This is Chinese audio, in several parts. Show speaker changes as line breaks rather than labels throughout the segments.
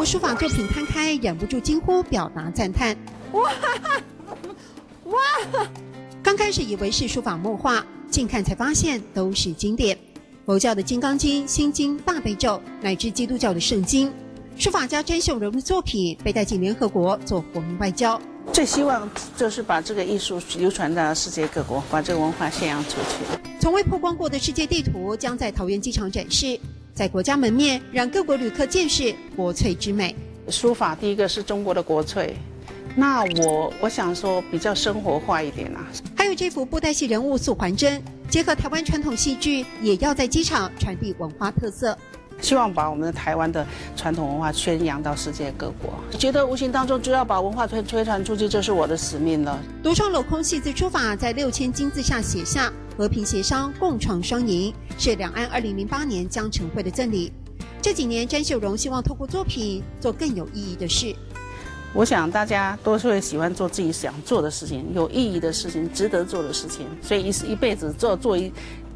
书法作品摊开，忍不住惊呼，表达赞叹。哇哇！刚开始以为是书法墨画，近看才发现都是经典。佛教的《金刚经》《心经》《大悲咒》，乃至基督教的圣经。书法家詹秀荣的作品被带进联合国做国民外交。
最希望就是把这个艺术流传到世界各国，把这个文化宣扬出去。
从未曝光过的世界地图将在桃园机场展示，在国家门面让各国旅客见识国粹之美。
书法第一个是中国的国粹，那我想说比较生活化一点啊。
还有这幅布袋戏人物素还真，结合台湾传统戏剧，也要在机场传递文化特色。
希望把我们的台湾的传统文化宣扬到世界各国，觉得无形当中就要把文化推传出去，就是我的使命了。
独创镂空细字书法，在6000金字下写下和平协商、共创双赢，是两岸2008年江城会的赠礼。这几年，詹秀荣希望透过作品做更有意义的事。
我想大家都是会喜欢做自己想做的事情，有意义的事情，值得做的事情，所以一辈子做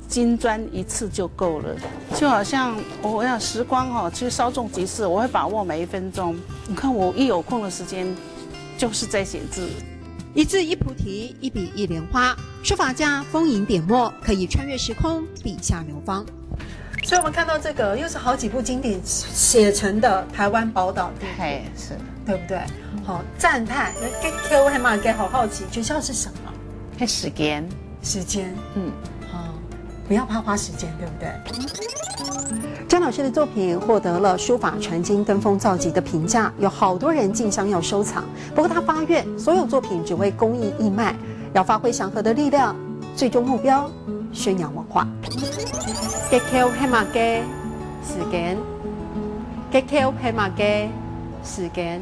金砖一次就够了。就好像我要时光其实稍纵即逝，我会把握每一分钟。你看我一有空的时间，就是在写字。
一字一菩提，一笔一莲花，书法家丰盈点墨，可以穿越时空，笔下流芳。所以我们看到这个又是好几部经典写成的台湾宝岛地图，
是，
对不对？好赞叹，那 Q 还蛮给好好奇，诀窍是什么？
时间，
不要怕花时间，对不对？詹老师的作品获得了书法传经登峰造极的评价，有好多人竞相要收藏。不过他发愿，所有作品只为公益义卖，要发挥祥和的力量，最终目标宣扬文化。GQ 黑马街時間，GQ 黑馬街時間。